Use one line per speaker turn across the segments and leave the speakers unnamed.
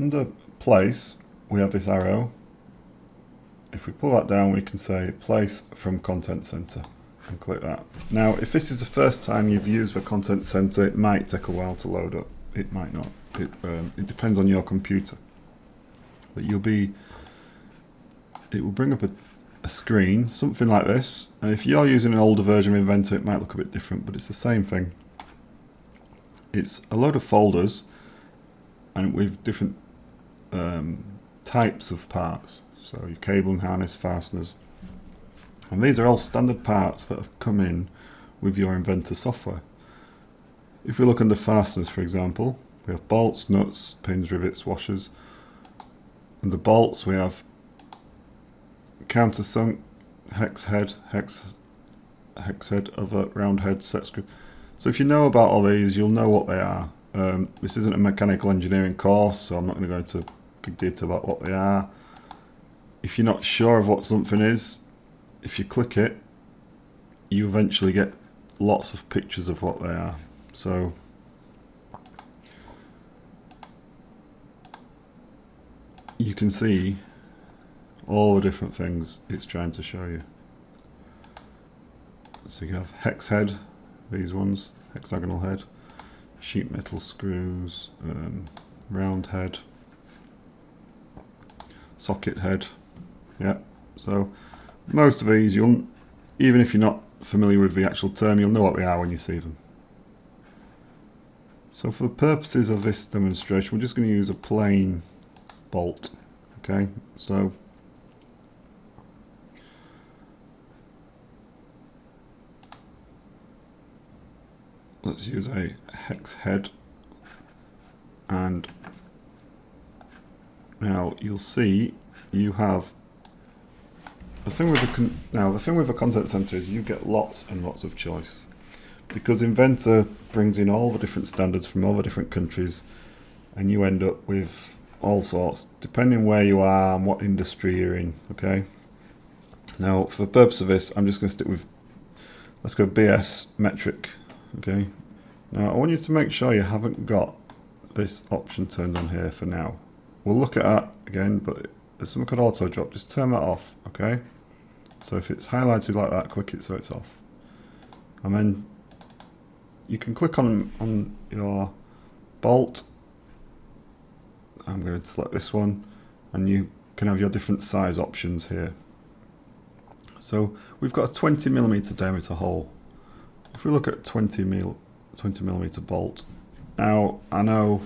under place, we have this arrow. If we pull that down, we can say place from content center and click that. Now, if this is the first time you've used the content center, it might take a while to load up. It might not. It depends on your computer. But it will bring up a screen, something like this. And if you're using an older version of Inventor, it might look a bit different, but it's the same thing. It's a load of folders and with different types of parts. So your cable and harness, fasteners. And these are all standard parts that have come in with your Inventor software. If we look under fasteners, for example, we have bolts, nuts, pins, rivets, washers. Under bolts, we have countersunk, hex head, other round head, set screw. So if you know about all these, you'll know what they are. This isn't a mechanical engineering course, so I'm not going to go into big detail about what they are. If you're not sure of what something is, if you click it, you eventually get lots of pictures of what they are. So you can see all the different things it's trying to show you. So you have hex head, these ones, hexagonal head, sheet metal screws, round head, socket head. Yeah, so most of these, even if you're not familiar with the actual term, you'll know what they are when you see them. So for the purposes of this demonstration, we're just going to use a plain bolt. Okay, so let's use a hex head, and now you'll see you have the thing with the content center is you get lots and lots of choice, because Inventor brings in all the different standards from all the different countries, and you end up with all sorts depending where you are and what industry you're in. Okay, now for the purpose of this, I'm just going to stick with, let's go BS metric. Okay, now I want you to make sure you haven't got this option turned on here for now. We'll look at that again, but there's something called auto drop. Just turn that off. Okay, so if it's highlighted like that, click it so it's off, and then you can click on your bolt. I'm going to select this one, and you can have your different size options here. So we've got a 20mm diameter hole. If we look at 20mm bolt, now I know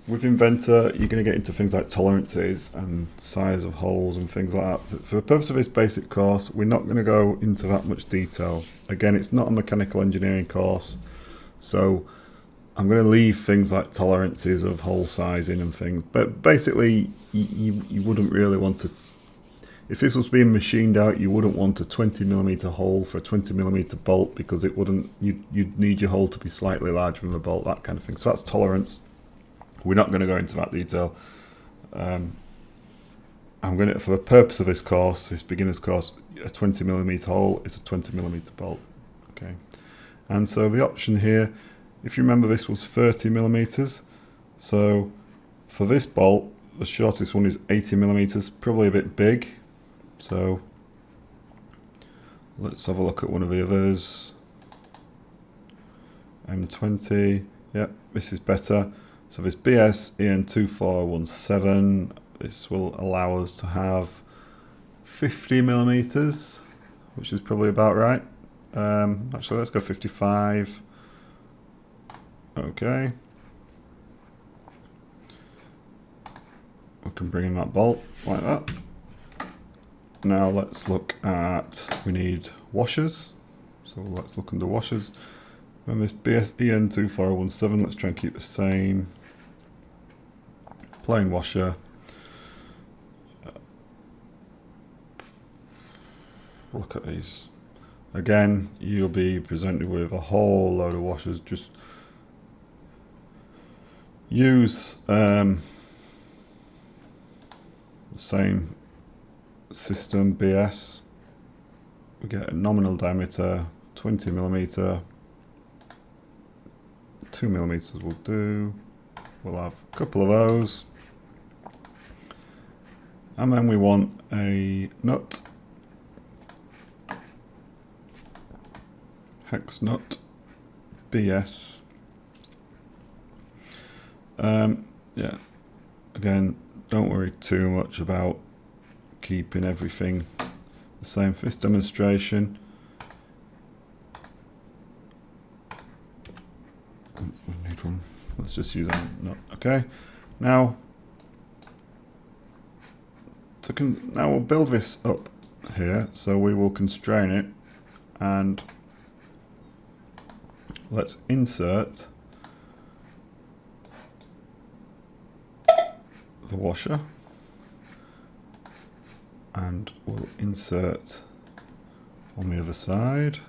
with Inventor you're going to get into things like tolerances and size of holes and things like that. For the purpose of this basic course, we're not going to go into that much detail. Again, it's not a mechanical engineering course, so I'm going to leave things like tolerances of hole sizing and things. But basically, you wouldn't really want to, if this was being machined out, you wouldn't want a 20mm hole for a 20mm bolt, because it wouldn't. You'd need your hole to be slightly larger than the bolt, that kind of thing. So that's tolerance. We're not going to go into that detail. I'm going to, for the purpose of this course, this beginner's course, a 20mm hole is a 20mm bolt. Okay, and so the option here, if you remember, this was 30mm. So for this bolt, the shortest one is 80mm, probably a bit big. So let's have a look at one of the others. M20, yep, this is better. So this BS EN2417, this will allow us to have 50mm, which is probably about right. Actually, let's go 55. Okay. We can bring in that bolt like that. Now let's look at, we need washers. So let's look under washers. And this BS EN2417, let's try and keep the same. Plain washer. Look at these. Again, you'll be presented with a whole load of washers. Just use the same system, BS. We get a nominal diameter, 20mm, 2mm will do. We'll have a couple of those. and then we want a nut, hex nut, BS. Yeah, again, don't worry too much about keeping everything the same for this demonstration. We need one. Let's just use that nut. Okay, now now we'll build this up here, so we will constrain it, and let's insert the washer, and we'll insert on the other side.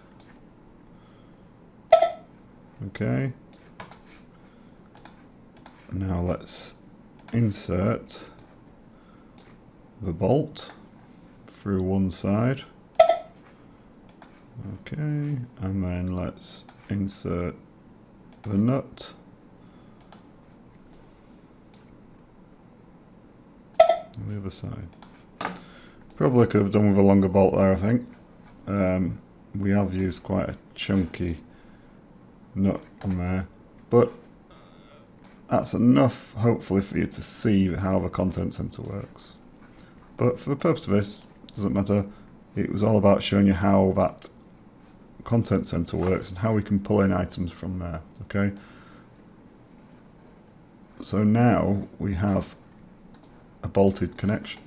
Okay, now let's insert the bolt through one side. Okay, and then let's insert the nut on the other side. Probably could have done with a longer bolt there, I think. We have used quite a chunky nut on there, but that's enough, hopefully, for you to see how the content center works. But for the purpose of this, it doesn't matter. It was all about showing you how that content center works and how we can pull in items from there. Okay. So now we have a bolted connection.